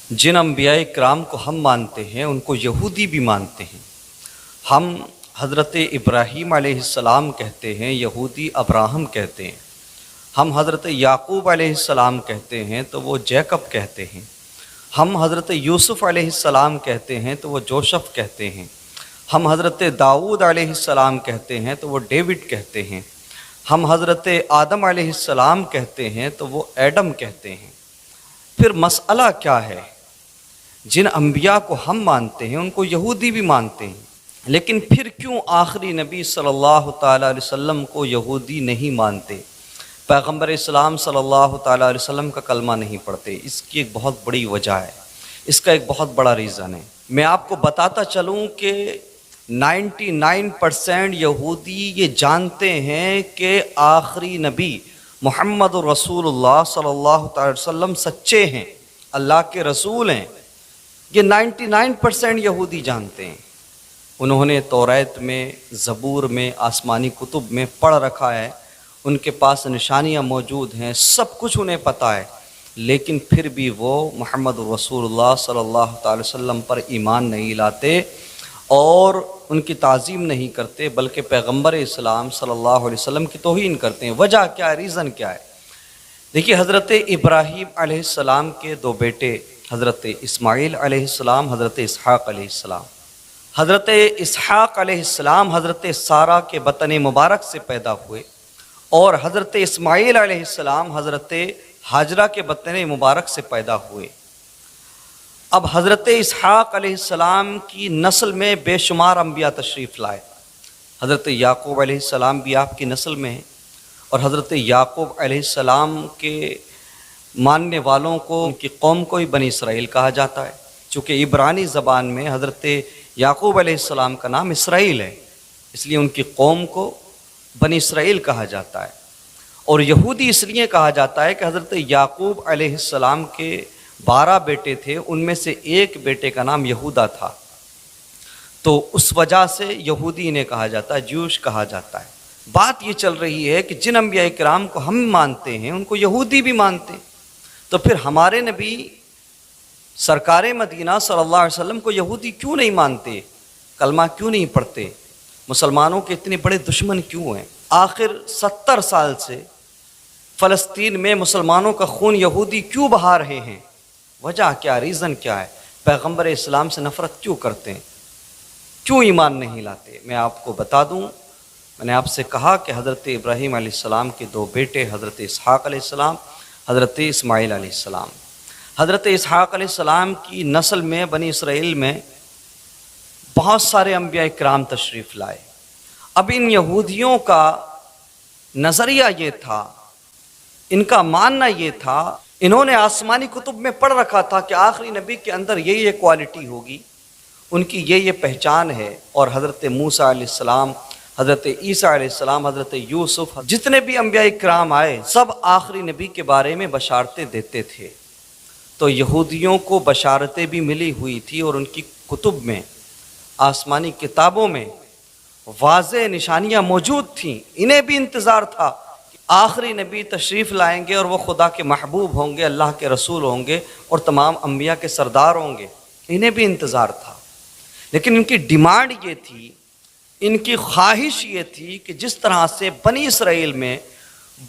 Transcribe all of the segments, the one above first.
جن انبیاء کرام کو ہم مانتے ہیں ان کو یہودی بھی مانتے ہیں۔ ہم حضرت ابراہیم علیہ السلام کہتے ہیں، یہودی ابراہم کہتے ہیں۔ ہم حضرت یعقوب علیہ السلام کہتے ہیں تو وہ جیکب کہتے ہیں۔ ہم حضرت یوسف علیہ السلام کہتے ہیں تو وہ جوشف کہتے ہیں۔ ہم حضرت داؤد علیہ السلام کہتے ہیں تو وہ ڈیوڈ کہتے ہیں۔ ہم حضرت آدم علیہ السلام کہتے ہیں تو وہ ایڈم کہتے ہیں۔ پھر مسئلہ کیا ہے؟ جن انبیاء کو ہم مانتے ہیں ان کو یہودی بھی مانتے ہیں، لیکن پھر کیوں آخری نبی صلی اللہ تعالیٰ علیہ وسلم کو یہودی نہیں مانتے؟ پیغمبر اسلام صلی اللہ تعالیٰ علیہ وسلم کا کلمہ نہیں پڑھتے؟ اس کی ایک بہت بڑی وجہ ہے، اس کا ایک بہت بڑا ریزن ہے۔ میں آپ کو بتاتا چلوں کہ 99% یہودی یہ جانتے ہیں کہ آخری نبی محمد رسول اللہ صلی اللہ تعالی وسلم سچے ہیں، اللہ کے رسول ہیں۔ یہ 99% یہودی جانتے ہیں۔ انہوں نے توریت میں، زبور میں، آسمانی کتب میں پڑھ رکھا ہے، ان کے پاس نشانیاں موجود ہیں، سب کچھ انہیں پتہ ہے، لیکن پھر بھی وہ محمد رسول اللہ صلی اللہ تعالی وسلم پر ایمان نہیں لاتے اور ان کی تعظیم نہیں کرتے، بلکہ پیغمبر اسلام صلی اللہ علیہ وسلم کی توہین کرتے ہیں۔ وجہ کیا ہے؟ ریزن کیا ہے؟ دیکھیے، حضرت ابراہیم علیہ السلام کے دو بیٹے، حضرت اسماعیل علیہ السلام، حضرت اسحاق علیہ السلام۔ حضرت اسحاق علیہ السلام حضرت سارہ کے بطن مبارک سے پیدا ہوئے، اور حضرت اسماعیل علیہ السلام حضرت ہاجرہ کے بطن مبارک سے پیدا ہوئے۔ اب حضرت اسحاق علیہ السلام کی نسل میں بے شمار انبیاء تشریف لائے۔ حضرت یعقوب علیہ السلام بھی آپ کی نسل میں ہیں، اور حضرت یعقوب علیہ السلام کے ماننے والوں کو، ان کی قوم کو ہی بنی اسرائیل کہا جاتا ہے، چونکہ عبرانی زبان میں حضرت یعقوب علیہ السلام کا نام اسرائیل ہے، اس لیے ان کی قوم کو بنی اسرائیل کہا جاتا ہے۔ اور یہودی اس لیے کہا جاتا ہے کہ حضرت یعقوب علیہ السلام کے 12 بیٹے تھے، ان میں سے ایک بیٹے کا نام یہودا تھا، تو اس وجہ سے یہودی انہیں کہا جاتا ہے، جوش کہا جاتا ہے۔ بات یہ چل رہی ہے کہ جن انبیاء کرام کو ہم مانتے ہیں ان کو یہودی بھی مانتے ہیں، تو پھر ہمارے نبی سرکار مدینہ صلی اللہ علیہ وسلم کو یہودی کیوں نہیں مانتے؟ کلمہ کیوں نہیں پڑھتے؟ مسلمانوں کے اتنے بڑے دشمن کیوں ہیں؟ آخر 70 سال سے فلسطین میں مسلمانوں کا خون یہودی کیوں بہا رہے ہیں؟ وجہ کیا؟ ریزن کیا ہے؟ پیغمبر اسلام سے نفرت کیوں کرتے ہیں؟ کیوں ایمان نہیں لاتے؟ میں آپ کو بتا دوں، میں نے آپ سے کہا کہ حضرت ابراہیم علیہ السلام کے 2 بیٹے، حضرت اسحاق علیہ السلام، حضرت اسماعیل علیہ السلام۔ حضرت اسحاق علیہ السلام کی نسل میں بنی اسرائیل میں بہت سارے انبیاء کرام تشریف لائے۔ اب ان یہودیوں کا نظریہ یہ تھا، ان کا ماننا یہ تھا، انہوں نے آسمانی کتب میں پڑھ رکھا تھا کہ آخری نبی کے اندر یہ کوالٹی ہوگی، ان کی یہ پہچان ہے، اور حضرت موسیٰ علیہ السلام، حضرت عیسیٰ علیہ السلام، حضرت یوسف، جتنے بھی انبیاء کرام آئے سب آخری نبی کے بارے میں بشارتیں دیتے تھے۔ تو یہودیوں کو بشارتیں بھی ملی ہوئی تھی، اور ان کی کتب میں، آسمانی کتابوں میں واضح نشانیاں موجود تھیں۔ انہیں بھی انتظار تھا کہ آخری نبی تشریف لائیں گے اور وہ خدا کے محبوب ہوں گے، اللہ کے رسول ہوں گے، اور تمام انبیاء کے سردار ہوں گے۔ انہیں بھی انتظار تھا، لیکن ان کی ڈیمانڈ یہ تھی، ان کی خواہش یہ تھی کہ جس طرح سے بنی اسرائیل میں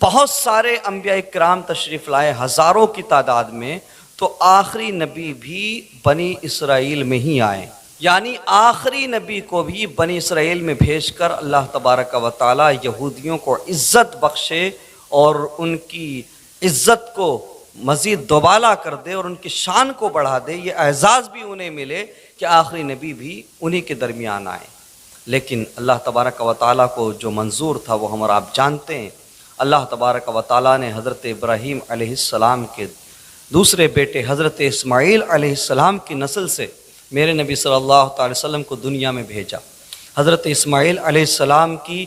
بہت سارے انبیاء کرام تشریف لائے، ہزاروں کی تعداد میں، تو آخری نبی بھی بنی اسرائیل میں ہی آئے، یعنی آخری نبی کو بھی بنی اسرائیل میں بھیج کر اللہ تبارک و تعالی یہودیوں کو عزت بخشے، اور ان کی عزت کو مزید دوبالا کر دے، اور ان کی شان کو بڑھا دے۔ یہ اعزاز بھی انہیں ملے کہ آخری نبی بھی انہی کے درمیان آئے۔ لیکن اللہ تبارک و تعالیٰ کو جو منظور تھا وہ ہم اور آپ جانتے ہیں۔ اللہ تبارک و تعالیٰ نے حضرت ابراہیم علیہ السلام کے دوسرے بیٹے حضرت اسماعیل علیہ السلام کی نسل سے میرے نبی صلی اللہ تعالی وسلم کو دنیا میں بھیجا۔ حضرت اسماعیل علیہ السلام کی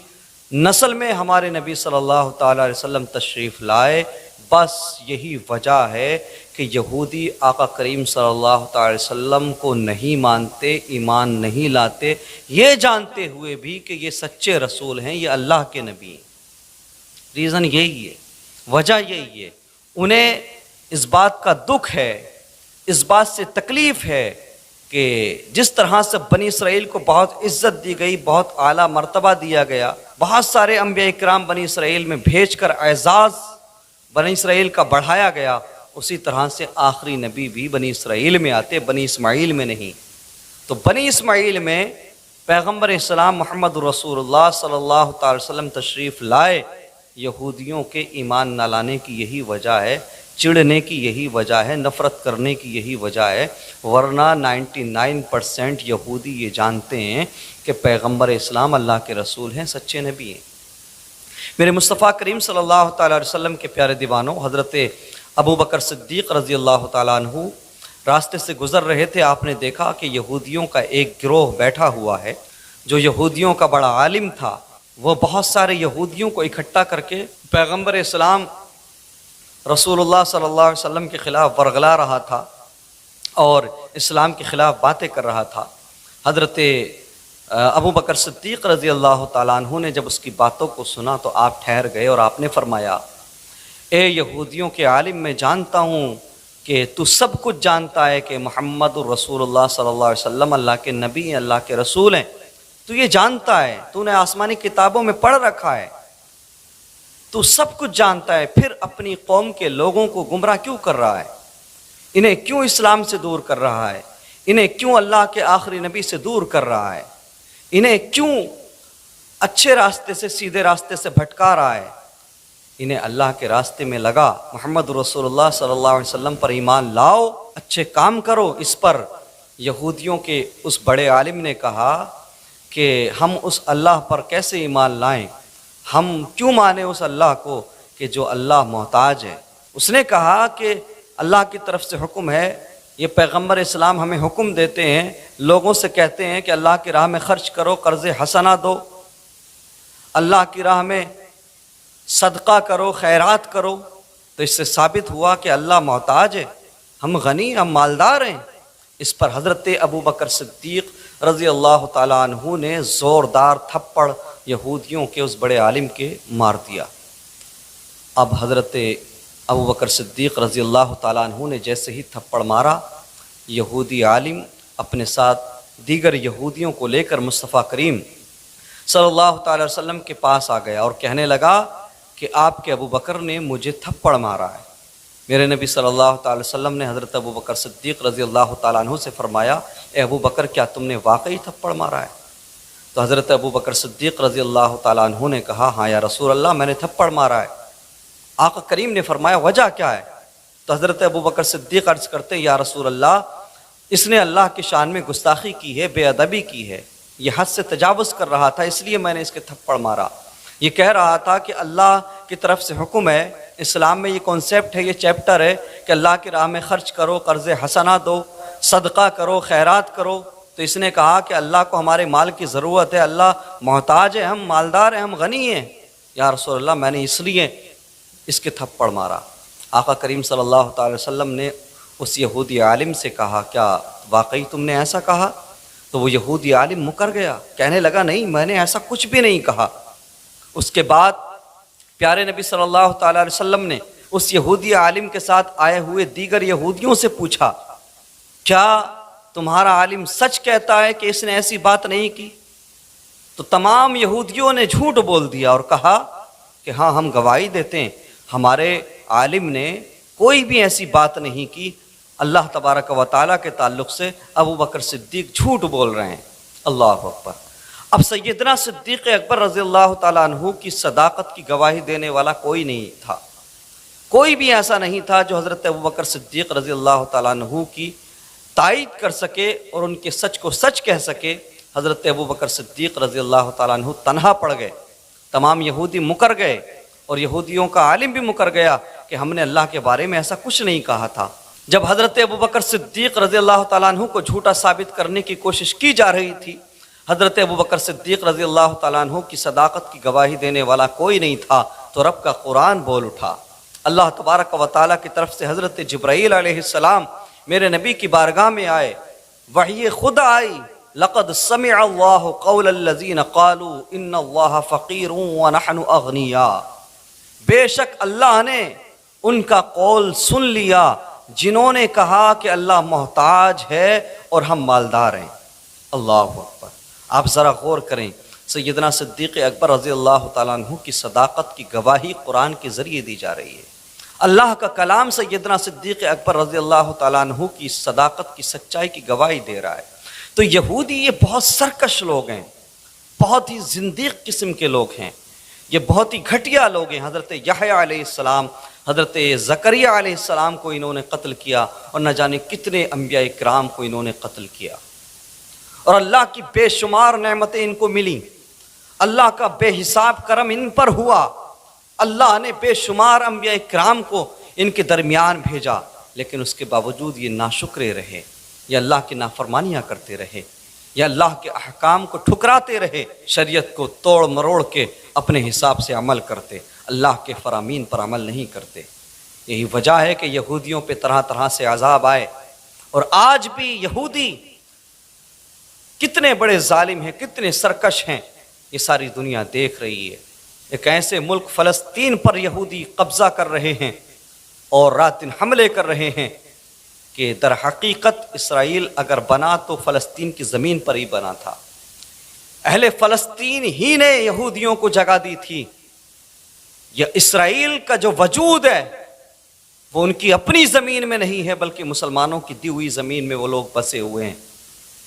نسل میں ہمارے نبی صلی اللہ تعالی علیہ وسلم تشریف لائے۔ بس یہی وجہ ہے کہ یہودی آقا کریم صلی اللہ تعالی وسلم کو نہیں مانتے، ایمان نہیں لاتے، یہ جانتے ہوئے بھی کہ یہ سچے رسول ہیں، یہ اللہ کے نبی ہیں۔ ریزن یہی ہے، وجہ یہی ہے۔ انہیں اس بات کا دکھ ہے اس بات سے تکلیف ہے کہ جس طرح سے بنی اسرائیل کو بہت عزت دی گئی، بہت اعلیٰ مرتبہ دیا گیا، بہت سارے انبیاء اکرام بنی اسرائیل میں بھیج کر اعزاز بنی اسرائیل کا بڑھایا گیا، اسی طرح سے آخری نبی بھی بنی اسرائیل میں آتے، بنی اسماعیل میں نہیں۔ تو بنی اسماعیل میں پیغمبر اسلام محمد رسول اللہ صلی اللہ تعالی وسلم تشریف لائے، یہودیوں کے ایمان نہ لانے کی یہی وجہ ہے، چڑھنے کی یہی وجہ ہے، نفرت کرنے کی یہی وجہ ہے، ورنہ 99% یہودی یہ جانتے ہیں کہ پیغمبر اسلام اللہ کے رسول ہیں، سچے نبی ہیں۔ میرے مصطفیٰ کریم صلی اللہ تعالیٰ علیہ وسلم کے پیارے دیوانوں، حضرت ابو بکر صدیق رضی اللہ تعالیٰ عنہ راستے سے گزر رہے تھے، آپ نے دیکھا کہ یہودیوں کا ایک گروہ بیٹھا ہوا ہے، جو یہودیوں کا بڑا عالم تھا، وہ بہت سارے یہودیوں کو اکٹھا کر کے پیغمبر اسلام رسول اللہ صلی اللہ علیہ وسلم کے خلاف ورغلا رہا تھا اور اسلام کے خلاف باتیں کر رہا تھا۔ حضرت ابو بکر صدیق رضی اللہ تعالیٰ عنہ نے جب اس کی باتوں کو سنا تو آپ ٹھہر گئے اور آپ نے فرمایا، اے یہودیوں کے عالم، میں جانتا ہوں کہ تو سب کچھ جانتا ہے کہ محمد رسول اللہ صلی اللہ علیہ وسلم اللہ کے نبی ہیں، اللہ کے رسول ہیں، تو یہ جانتا ہے، تو نے آسمانی کتابوں میں پڑھ رکھا ہے، تو سب کچھ جانتا ہے، پھر اپنی قوم کے لوگوں کو گمراہ کیوں کر رہا ہے؟ انہیں کیوں اسلام سے دور کر رہا ہے؟ انہیں کیوں اللہ کے آخری نبی سے دور کر رہا ہے؟ انہیں کیوں اچھے راستے سے، سیدھے راستے سے بھٹکا رہا ہے؟ انہیں اللہ کے راستے میں لگا، محمد رسول اللہ صلی اللہ علیہ وسلم پر ایمان لاؤ، اچھے کام کرو۔ اس پر یہودیوں کے اس بڑے عالم نے کہا کہ ہم اس اللہ پر کیسے ایمان لائیں، ہم کیوں مانیں اس اللہ کو کہ جو اللہ محتاج ہے؟ اس نے کہا کہ اللہ کی طرف سے حکم ہے، یہ پیغمبر اسلام ہمیں حکم دیتے ہیں، لوگوں سے کہتے ہیں کہ اللہ کی راہ میں خرچ کرو، قرض حسنہ دو، اللہ کی راہ میں صدقہ کرو، خیرات کرو، تو اس سے ثابت ہوا کہ اللہ محتاج ہے، ہم غنی، ہم مالدار ہیں۔ اس پر حضرت ابو بکر صدیق رضی اللہ تعالیٰ عنہ نے زوردار تھپڑ یہودیوں کے اس بڑے عالم کے مار دیا۔ اب حضرت ابو بکر صدیق رضی اللہ تعالیٰ عنہ نے جیسے ہی تھپڑ مارا، یہودی عالم اپنے ساتھ دیگر یہودیوں کو لے کر مصطفیٰ کریم صلی اللہ تعالیٰ وسلم کے پاس آ گیا اور کہنے لگا کہ آپ کے ابو بکر نے مجھے تھپڑ مارا ہے۔ میرے نبی صلی اللہ تعالیٰ وسلم نے حضرت ابو بکر صدیق رضی اللہ تعالیٰ عنہ سے فرمایا، اے ابو بکر، کیا تم نے واقعی تھپڑ مارا ہے؟ تو حضرت ابو بکر صدیق رضی اللہ تعالیٰ عنہ نے کہا، ہاں یا رسول اللہ، میں نے تھپڑ مارا ہے۔ آقا کریم نے فرمایا، وجہ کیا ہے؟ تو حضرت ابو بکر صدیق عرض کرتے، یا رسول اللہ، اس نے اللہ کی شان میں گستاخی کی ہے، بے ادبی کی ہے، یہ حد سے تجاوز کر رہا تھا، اس لیے میں نے اس کے تھپڑ مارا۔ یہ کہہ رہا تھا کہ اللہ کی طرف سے حکم ہے، اسلام میں یہ کانسیپٹ ہے، یہ چیپٹر ہے کہ اللہ کی راہ میں خرچ کرو، قرض حسنہ دو، صدقہ کرو، خیرات کرو۔ تو اس نے کہا کہ اللہ کو ہمارے مال کی ضرورت ہے، اللہ محتاج ہے، ہم مالدار ہیں، ہم غنی ہیں، یا رسول اللہ میں نے اس لیے اس کے تھپڑ مارا۔ آقا کریم صلی اللہ تعالی وسلم نے اس یہودی عالم سے کہا، کیا واقعی تم نے ایسا کہا؟ تو وہ یہودی عالم مکر گیا، کہنے لگا، نہیں، میں نے ایسا کچھ بھی نہیں کہا۔ اس کے بعد پیارے نبی صلی اللہ تعالی علیہ وسلم نے اس یہودی عالم کے ساتھ آئے ہوئے دیگر یہودیوں سے پوچھا، کیا تمہارا عالم سچ کہتا ہے کہ اس نے ایسی بات نہیں کی؟ تو تمام یہودیوں نے جھوٹ بول دیا اور کہا کہ ہاں، ہم گواہی دیتے ہیں، ہمارے عالم نے کوئی بھی ایسی بات نہیں کی، اللہ تبارک و تعالیٰ کے تعلق سے ابو بکر صدیق جھوٹ بول رہے ہیں۔ اللہ اکبر۔ اب سیدنا صدیق اکبر رضی اللہ تعالیٰ عنہ کی صداقت کی گواہی دینے والا کوئی نہیں تھا، کوئی بھی ایسا نہیں تھا جو حضرت ابو بکر صدیق رضی اللہ تعالیٰ عنہ کی تائید کر سکے اور ان کے سچ کو سچ کہہ سکے۔ حضرت ابو بکر صدیق رضی اللہ تعالیٰ عنہ تنہا پڑ گئے، تمام یہودی مکر گئے اور یہودیوں کا عالم بھی مکر گیا کہ ہم نے اللہ کے بارے میں ایسا کچھ نہیں کہا تھا۔ جب حضرت ابو بکر صدیق رضی اللہ تعالیٰ عنہ کو جھوٹا ثابت کرنے کی کوشش کی جا رہی تھی، حضرت ابو بکر صدیق رضی اللہ تعالیٰ عنہ کی صداقت کی گواہی دینے والا کوئی نہیں تھا، تو رب کا قرآن بول اٹھا۔ اللہ تبارک و تعالیٰ کی طرف سے حضرت جبرائیل علیہ السلام میرے نبی کی بارگاہ میں آئے، وحی خود آئی، لقد سمع اللہ قول الذین قالوا ان اللہ فقیر ونحن اغنیاء، بے شک اللہ نے ان کا قول سن لیا جنہوں نے کہا کہ اللہ محتاج ہے اور ہم مالدار ہیں۔ اللہ اکبر۔ آپ ذرا غور کریں، سیدنا صدیق اکبر رضی اللہ تعالیٰ عنہ کی صداقت کی گواہی قرآن کے ذریعے دی جا رہی ہے۔ اللہ کا کلام سیدنا صدیق اکبر رضی اللہ تعالیٰ عنہ کی صداقت کی سچائی کی گواہی دے رہا ہے۔ تو یہودی یہ بہت سرکش لوگ ہیں، بہت ہی زندیق قسم کے لوگ ہیں، یہ بہت ہی گھٹیا لوگ ہیں۔ حضرت یحییٰ علیہ السلام، حضرت زکریا علیہ السلام کو انہوں نے قتل کیا، اور نہ جانے کتنے انبیاء کرام کو انہوں نے قتل کیا، اور اللہ کی بے شمار نعمتیں ان کو ملیں، اللہ کا بے حساب کرم ان پر ہوا، اللہ نے بے شمار انبیاء کرام کو ان کے درمیان بھیجا، لیکن اس کے باوجود یہ ناشکرے رہے، یا اللہ کی نافرمانیاں کرتے رہے، یا اللہ کے احکام کو ٹھکراتے رہے، شریعت کو توڑ مروڑ کے اپنے حساب سے عمل کرتے، اللہ کے فرامین پر عمل نہیں کرتے۔ یہی وجہ ہے کہ یہودیوں پہ طرح طرح سے عذاب آئے، اور آج بھی یہودی کتنے بڑے ظالم ہیں، کتنے سرکش ہیں، یہ ساری دنیا دیکھ رہی ہے۔ ایک ایسے ملک فلسطین پر یہودی قبضہ کر رہے ہیں اور رات دن حملے کر رہے ہیں کہ در حقیقت اسرائیل اگر بنا تو فلسطین کی زمین پر ہی بنا تھا، اہل فلسطین ہی نے یہودیوں کو جگہ دی تھی۔ یہ اسرائیل کا جو وجود ہے وہ ان کی اپنی زمین میں نہیں ہے، بلکہ مسلمانوں کی دی ہوئی زمین میں وہ لوگ بسے ہوئے ہیں۔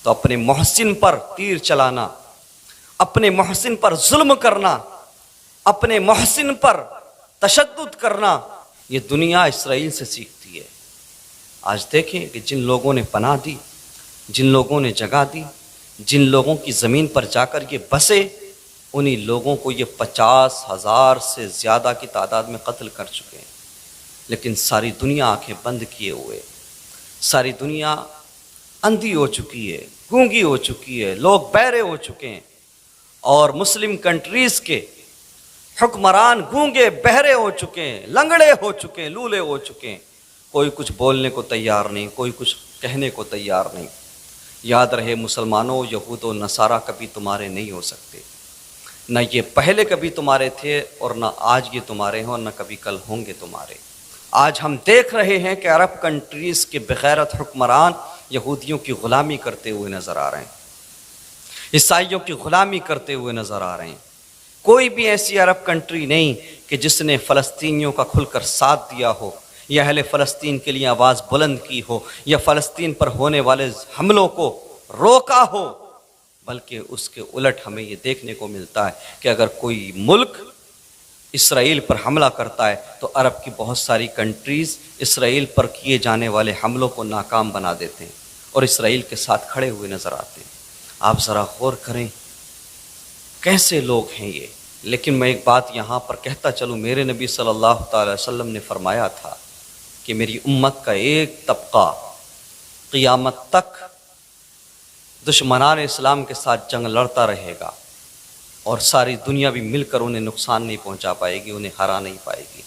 تو اپنے محسن پر تیر چلانا، اپنے محسن پر ظلم کرنا، اپنے محسن پر تشدد کرنا، یہ دنیا اسرائیل سے سیکھتی ہے۔ آج دیکھیں کہ جن لوگوں نے پناہ دی، جن لوگوں نے جگہ دی، جن لوگوں کی زمین پر جا کر یہ بسے، انہی لوگوں کو یہ 50,000 سے زیادہ کی تعداد میں قتل کر چکے ہیں۔ لیکن ساری دنیا آنکھیں بند کیے ہوئے، ساری دنیا اندھی ہو چکی ہے، گونگی ہو چکی ہے، لوگ بہرے ہو چکے ہیں، اور مسلم کنٹریز کے حکمران گونگے بہرے ہو چکے ہیں، لنگڑے ہو چکے ہیں، لولے ہو چکے ہیں، کوئی کچھ بولنے کو تیار نہیں، کوئی کچھ کہنے کو تیار نہیں۔ یاد رہے مسلمانوں، یہود و نصارہ کبھی تمہارے نہیں ہو سکتے، نہ یہ پہلے کبھی تمہارے تھے، اور نہ آج یہ تمہارے ہیں، اور نہ کبھی کل ہوں گے تمہارے۔ آج ہم دیکھ رہے ہیں کہ عرب کنٹریز کے بغیرت حکمران یہودیوں کی غلامی کرتے ہوئے نظر آ رہے ہیں، عیسائیوں کی غلامی کرتے ہوئے نظر آ رہے ہیں۔ کوئی بھی ایسی عرب کنٹری نہیں کہ جس نے فلسطینیوں کا کھل کر ساتھ دیا ہو، یا اہل فلسطین کے لیے آواز بلند کی ہو، یا فلسطین پر ہونے والے حملوں کو روکا ہو، بلکہ اس کے الٹ ہمیں یہ دیکھنے کو ملتا ہے کہ اگر کوئی ملک اسرائیل پر حملہ کرتا ہے تو عرب کی بہت ساری کنٹریز اسرائیل پر کیے جانے والے حملوں کو ناکام بنا دیتے ہیں اور اسرائیل کے ساتھ کھڑے ہوئے نظر آتے ہیں۔ آپ ذرا غور کریں کیسے لوگ ہیں یہ۔ لیکن میں ایک بات یہاں پر کہتا چلوں، میرے نبی صلی اللہ تعالی وسلم نے فرمایا تھا کہ میری امت کا ایک طبقہ قیامت تک دشمنان اسلام کے ساتھ جنگ لڑتا رہے گا، اور ساری دنیا بھی مل کر انہیں نقصان نہیں پہنچا پائے گی، انہیں ہرا نہیں پائے گی۔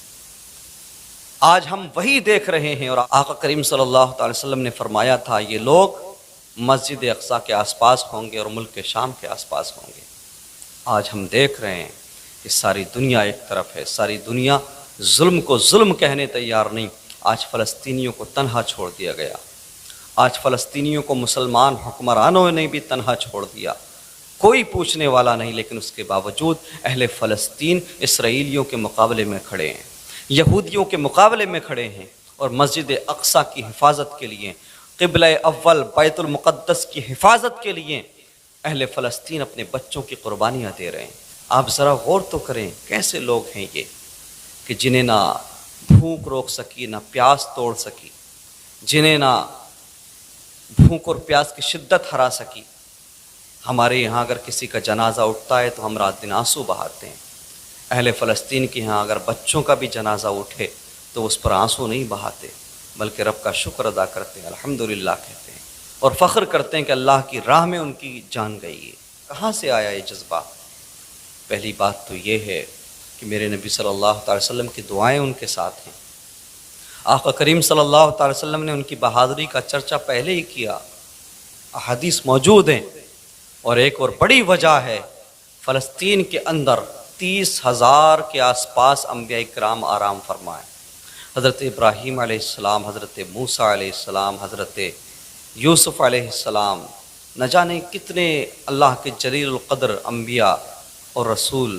آج ہم وہی دیکھ رہے ہیں، اور آقا کریم صلی اللہ تعالی وسلم نے فرمایا تھا یہ لوگ مسجد اقصیٰ کے آس پاس ہوں گے اور ملک شام کے آس پاس ہوں گے۔ آج ہم دیکھ رہے ہیں کہ ساری دنیا ایک طرف ہے، ساری دنیا ظلم کو ظلم کہنے تیار نہیں۔ آج فلسطینیوں کو تنہا چھوڑ دیا گیا، آج فلسطینیوں کو مسلمان حکمرانوں نے بھی تنہا چھوڑ دیا، کوئی پوچھنے والا نہیں۔ لیکن اس کے باوجود اہل فلسطین اسرائیلیوں کے مقابلے میں کھڑے ہیں، یہودیوں کے مقابلے میں کھڑے ہیں، اور مسجد اقصیٰ کی حفاظت کے لیے، قبلہ اول بیت المقدس کی حفاظت کے لیے اہل فلسطین اپنے بچوں کی قربانیاں دے رہے ہیں۔ آپ ذرا غور تو کریں کیسے لوگ ہیں یہ کہ جنہیں نہ بھوک روک سکی، نہ پیاس توڑ سکی، جنہیں نہ بھوک اور پیاس کی شدت ہرا سکی۔ ہمارے یہاں اگر کسی کا جنازہ اٹھتا ہے تو ہم رات دن آنسو بہاتے ہیں، اہل فلسطین کے ہاں اگر بچوں کا بھی جنازہ اٹھے تو اس پر آنسو نہیں بہاتے، بلکہ رب کا شکر ادا کرتے ہیں، الحمدللہ کہتے ہیں، اور فخر کرتے ہیں کہ اللہ کی راہ میں ان کی جان گئی ہے۔ کہاں سے آیا یہ جذبہ؟ پہلی بات تو یہ ہے کہ میرے نبی صلی اللہ تعالی وسلم کی دعائیں ان کے ساتھ ہیں۔ آقا کریم صلی اللہ تعالی وسلم نے ان کی بہادری کا چرچا پہلے ہی کیا، احادیث موجود ہیں۔ اور ایک اور بڑی وجہ ہے، فلسطین کے اندر 30,000 کے آس پاس انبیاء کرام آرام فرمائے۔ حضرت ابراہیم علیہ السلام، حضرت موسیٰ علیہ السلام، حضرت یوسف علیہ السلام، نہ جانے کتنے اللہ کے جلیل القدر انبیاء اور رسول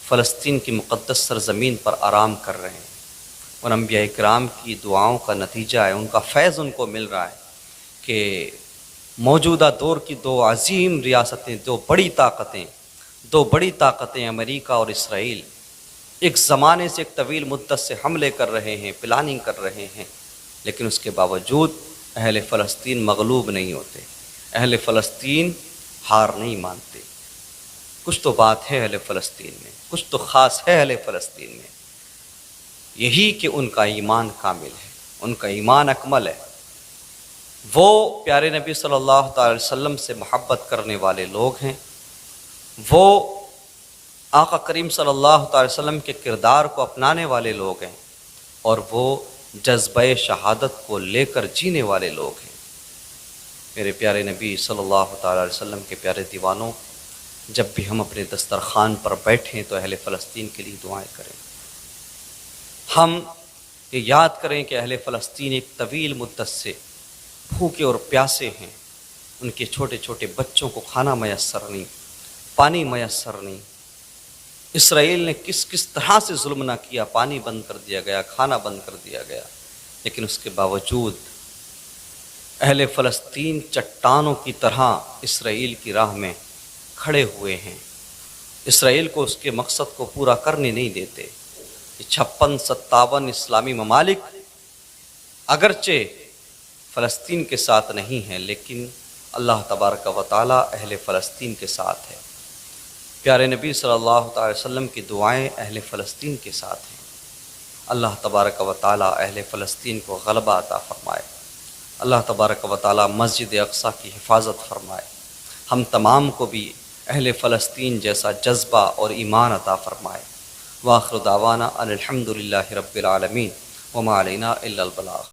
فلسطین کی مقدس سرزمین پر آرام کر رہے ہیں۔ اور انبیاء کرام کی دعاؤں کا نتیجہ ہے، ان کا فیض ان کو مل رہا ہے کہ موجودہ دور کی دو عظیم ریاستیں، دو بڑی طاقتیں امریکہ اور اسرائیل ایک زمانے سے، ایک طویل مدت سے حملے کر رہے ہیں، پلاننگ کر رہے ہیں، لیکن اس کے باوجود اہل فلسطین مغلوب نہیں ہوتے، اہل فلسطین ہار نہیں مانتے۔ کچھ تو بات ہے اہل فلسطین میں، کچھ تو خاص ہے اہل فلسطین میں، یہی کہ ان کا ایمان کامل ہے، ان کا ایمان اکمل ہے۔ وہ پیارے نبی صلی اللہ تعالی وسلم سے محبت کرنے والے لوگ ہیں، وہ آقا کریم صلی اللہ تعالی وسلم کے کردار کو اپنانے والے لوگ ہیں، اور وہ جذبہ شہادت کو لے کر جینے والے لوگ ہیں۔ میرے پیارے نبی صلی اللہ تعالی وسلم کے پیارے دیوانوں، جب بھی ہم اپنے دسترخوان پر بیٹھیں تو اہل فلسطین کے لیے دعائیں کریں۔ ہم یہ یاد کریں کہ اہل فلسطین ایک طویل مدت سے بھوکے اور پیاسے ہیں، ان کے چھوٹے چھوٹے بچوں کو کھانا میسر نہیں، پانی میسر نہیں۔ اسرائیل نے کس طرح سے ظلم نہ کیا، پانی بند کر دیا گیا، کھانا بند کر دیا گیا، لیکن اس کے باوجود اہل فلسطین چٹانوں کی طرح اسرائیل کی راہ میں کھڑے ہوئے ہیں، اسرائیل کو اس کے مقصد کو پورا کرنے نہیں دیتے۔ 56-57 اسلامی ممالک اگرچہ فلسطین کے ساتھ نہیں ہیں، لیکن اللہ تبارک و تعالی اہل فلسطین کے ساتھ ہے۔ پیارے نبی صلی اللہ تعالی وسلم کی دعائیں اہل فلسطین کے ساتھ ہیں۔ اللہ تبارک و تعالی اہل فلسطین کو غلبہ عطا فرمائے، اللہ تبارک و تعالی مسجد اقصیٰ کی حفاظت فرمائے، ہم تمام کو بھی اہل فلسطین جیسا جذبہ اور ایمان عطا فرمائے۔ وآخر دعوانا ان الحمد للہ رب العالمین وما علینا الا البلاغ۔